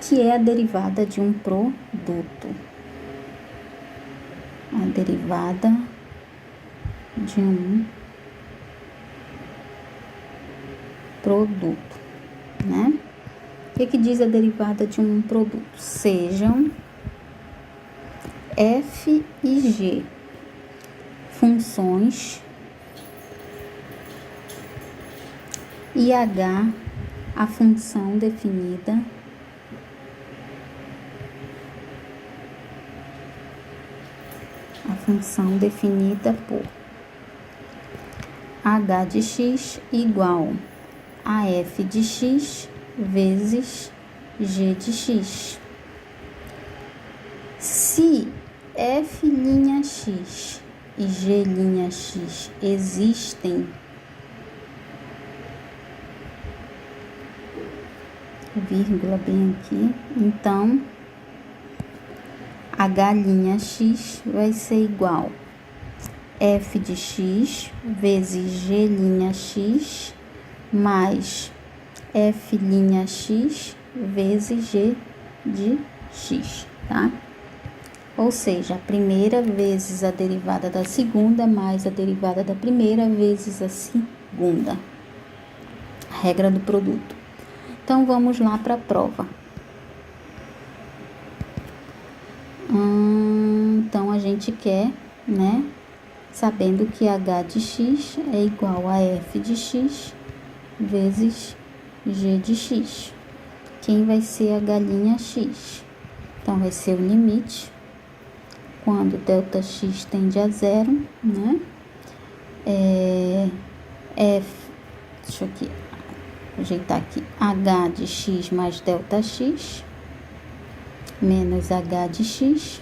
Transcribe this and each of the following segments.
que é a derivada de um produto. A derivada de um produto, né? O que diz a derivada de um produto? Sejam f e g funções e h a função definida por h de x igual a f de x vezes g de x. Se f'(x) e g'(x) existem, vírgula bem aqui, então h'(x) vai ser igual f de x vezes g'(x) mais f'(x) vezes g de x, tá? Ou seja, a primeira vezes a derivada da segunda mais a derivada da primeira vezes a segunda. Regra do produto. Então, vamos lá para a prova. Então, a gente quer, né, sabendo que h de x é igual a f de x vezes g de x. Quem vai ser a h'(x)? Então, vai ser o limite, quando ΔX tende a zero, né? Deixa eu aqui, ajeitar aqui, h de x mais ΔX, menos h de x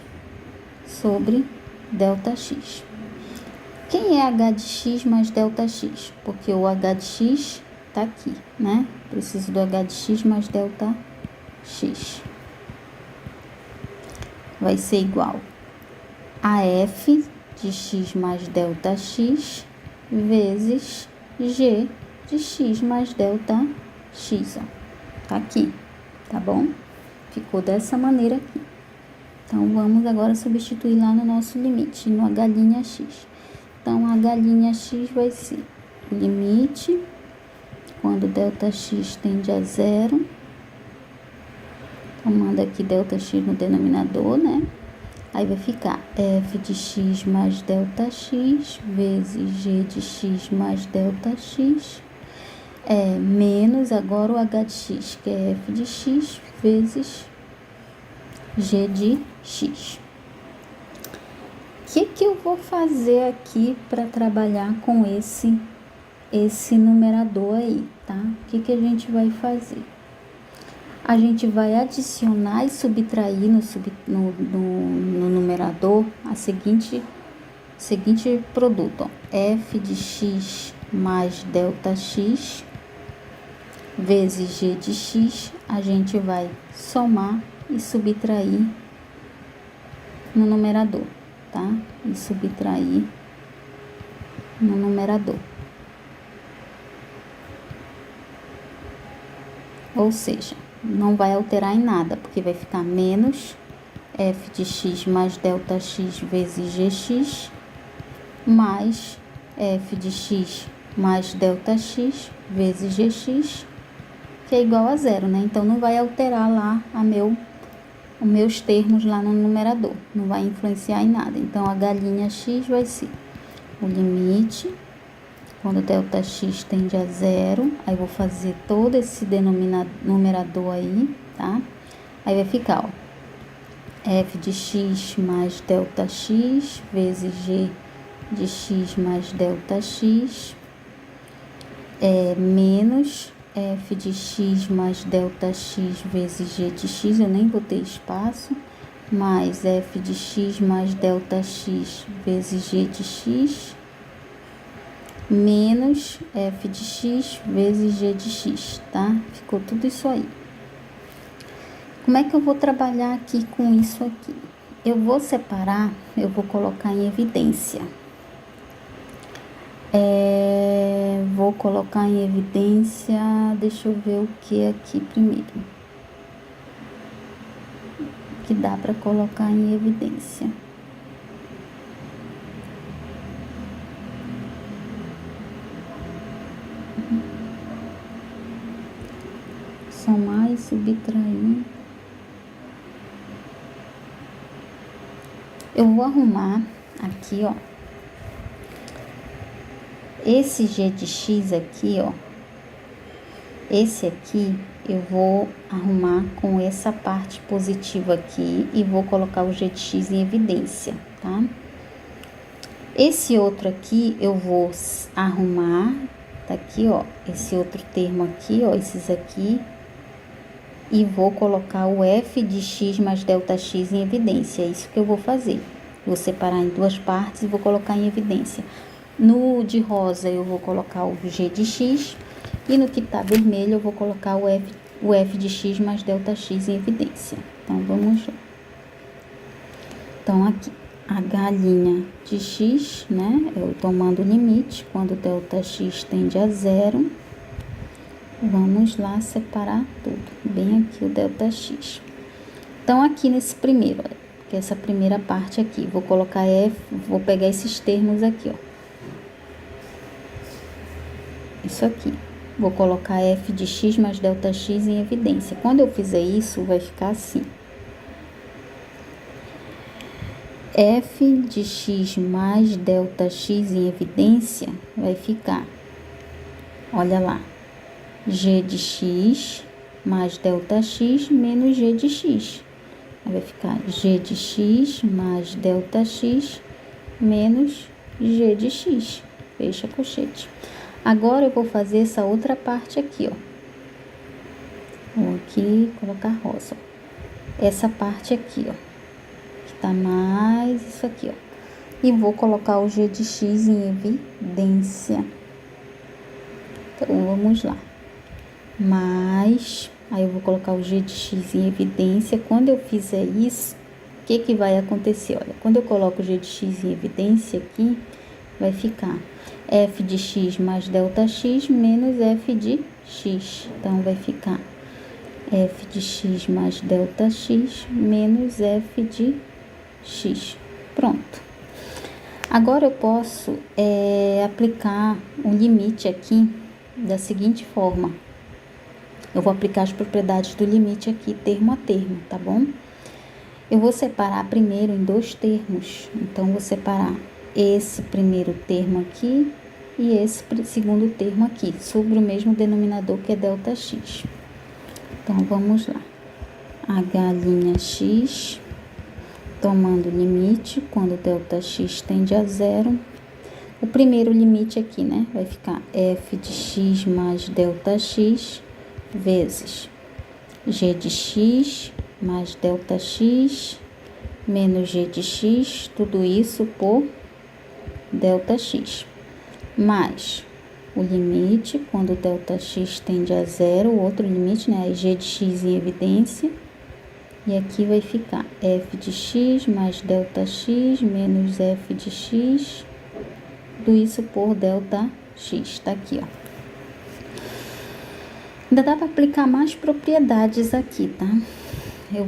sobre ΔX. Quem é h de x mais ΔX? Porque o h de x tá aqui, né? Preciso do h de x mais ΔX. Vai ser igual a f de x mais ΔX vezes g de x mais ΔX, ó. Tá aqui, tá bom? Ficou dessa maneira aqui. Então, vamos agora substituir lá no nosso limite, no h'(x). Então, h'(x) vai ser o limite, quando ΔX tende a zero, tomando aqui ΔX no denominador, né? Aí vai ficar f de x mais ΔX vezes g de x mais ΔX, menos agora o h de x, que é f de x vezes g de x. O que eu vou fazer aqui para trabalhar com esse numerador aí, tá? O que a gente vai fazer? A gente vai adicionar e subtrair no numerador a seguinte produto, ó, f de x mais ΔX vezes g de x, a gente vai somar e subtrair no numerador, tá? E subtrair no numerador. Ou seja, não vai alterar em nada, porque vai ficar menos f de x mais ΔX vezes gx, mais f de x mais ΔX vezes gx, que é igual a zero, né? Então, não vai alterar lá os meus termos lá no numerador, não vai influenciar em nada. Então, h'(x) vai ser o limite, quando ΔX tende a zero, aí vou fazer todo esse numerador aí, tá? Aí vai ficar, ó, f de x mais ΔX vezes g de x mais ΔX, menos f de x mais ΔX vezes g de x, eu nem botei espaço, mais f de x mais ΔX vezes g de x, menos f de x vezes g de x, tá? Ficou tudo isso aí. Como é que eu vou trabalhar aqui com isso aqui? Eu vou separar, eu vou colocar em evidência. Vou colocar em evidência, deixa eu ver o que aqui primeiro. que dá para colocar em evidência. Somar e subtrair. Eu vou arrumar aqui, ó. Esse g de x aqui, ó. Esse aqui eu vou arrumar com essa parte positiva aqui e vou colocar o g de x em evidência, tá? Esse outro aqui eu vou arrumar, tá aqui, ó, esse outro termo aqui, ó, esses aqui, e vou colocar o f de x mais delta x em evidência. É isso que eu vou fazer. Vou separar em duas partes e vou colocar em evidência. No de rosa eu vou colocar o g de x e no que tá vermelho eu vou colocar o f de x mais delta x em evidência. Então, vamos lá. Então, aqui, a galinha de x, né? Eu tomando o limite, quando delta x tende a zero. Vamos lá separar tudo. Bem aqui o delta x. Então, aqui nesse primeiro, olha, que é essa primeira parte aqui, vou colocar f, vou pegar esses termos aqui, ó. Isso aqui. Vou colocar f de x mais delta x em evidência. Quando eu fizer isso, vai ficar assim. F de x mais delta x em evidência vai ficar, olha lá, g de x mais delta x menos g de x. Vai ficar g de x mais delta x menos g de x. Fecha colchete. Agora eu vou fazer essa outra parte aqui, ó. Vou aqui colocar rosa, ó. Essa parte aqui, ó. Que tá mais isso aqui, ó. E vou colocar o g de x em evidência. Então, vamos lá. Mais, aí eu vou colocar o g de x em evidência. Quando eu fizer isso, o que que vai acontecer? Olha, quando eu coloco o g de x em evidência aqui, vai ficar f de x mais delta x menos f de x. Então, vai ficar f de x mais delta x menos f de x. Pronto. Agora, eu posso aplicar um limite aqui da seguinte forma. Eu vou aplicar as propriedades do limite aqui, termo a termo, tá bom? Eu vou separar primeiro em dois termos. Então, vou separar esse primeiro termo aqui e esse segundo termo aqui, sobre o mesmo denominador que é delta x. Então, vamos lá. A galinha x, tomando limite, quando delta x tende a zero. O primeiro limite aqui, né, vai ficar f de x mais delta x vezes g de x mais delta x menos g de x, tudo isso por delta x, mais o limite, quando delta x tende a zero, o outro limite, né, g de x em evidência, e aqui vai ficar f de x mais delta x menos f de x, tudo isso por delta x, tá aqui, ó. Ainda dá para aplicar mais propriedades aqui, tá? Eu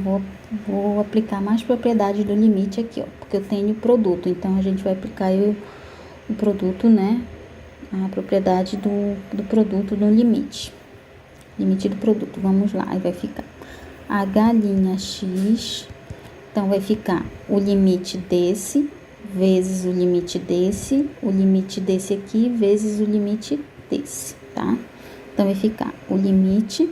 vou aplicar mais propriedades do limite aqui, ó, porque eu tenho produto, então a gente vai aplicar o produto, né? A propriedade do produto no limite. Limite do produto, vamos lá, aí vai ficar a galinha x, então vai ficar o limite desse vezes o limite desse aqui vezes o limite desse, tá? Então, vai ficar o limite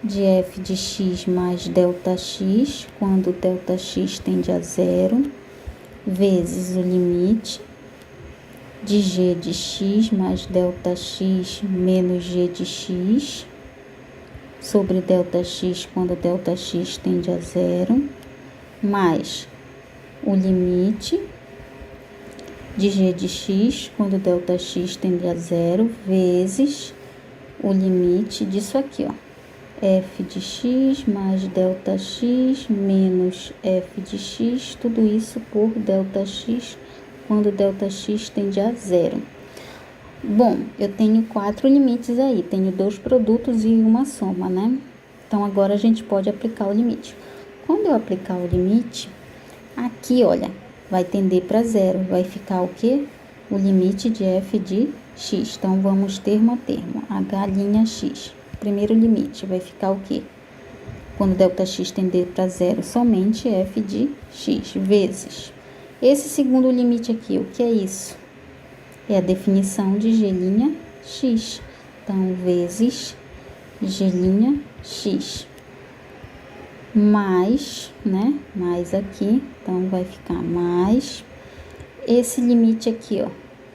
de f de x mais delta x, quando delta x tende a zero, vezes o limite de g de x mais delta x menos g de x, sobre delta x, quando delta x tende a zero, mais o limite de g de x, quando delta x tende a zero, vezes o limite disso aqui, ó, f de x mais delta x menos f de x, tudo isso por delta x, quando delta x tende a zero. Bom, eu tenho 4 limites aí, tenho 2 produtos e uma soma, né? Então, agora a gente pode aplicar o limite. quando eu aplicar o limite, aqui, olha, vai tender para zero. Vai ficar o quê? O limite de f de x. Então, vamos termo a termo. H' x. Primeiro limite vai ficar o quê? Quando ΔX tender para zero, somente f de x vezes. Esse segundo limite aqui, o que é isso? É a definição de G'(x). Então, vezes G'(x). Mais, né? Mais aqui. Então, vai ficar mais. Esse limite aqui, ó.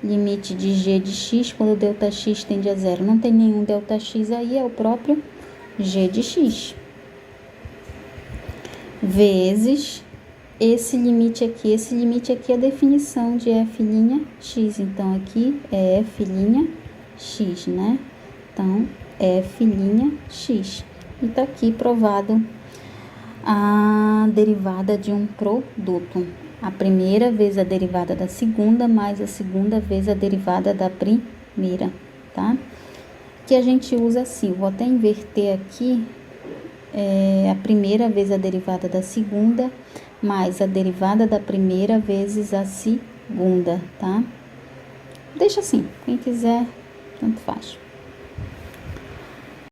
Limite de G de x quando ΔX tende a zero. Não tem nenhum ΔX aí, é o próprio G de x. Vezes esse limite aqui é a definição de f'(x). Então, aqui é f'(x), né? Então, f'(x). E tá aqui provado a derivada de um produto. A primeira vezes a derivada da segunda, mais a segunda vezes a derivada da primeira, tá? Que a gente usa assim, vou até inverter aqui, a primeira vezes a derivada da segunda, mais a derivada da primeira vezes a segunda, tá? Deixa assim, quem quiser, tanto faz.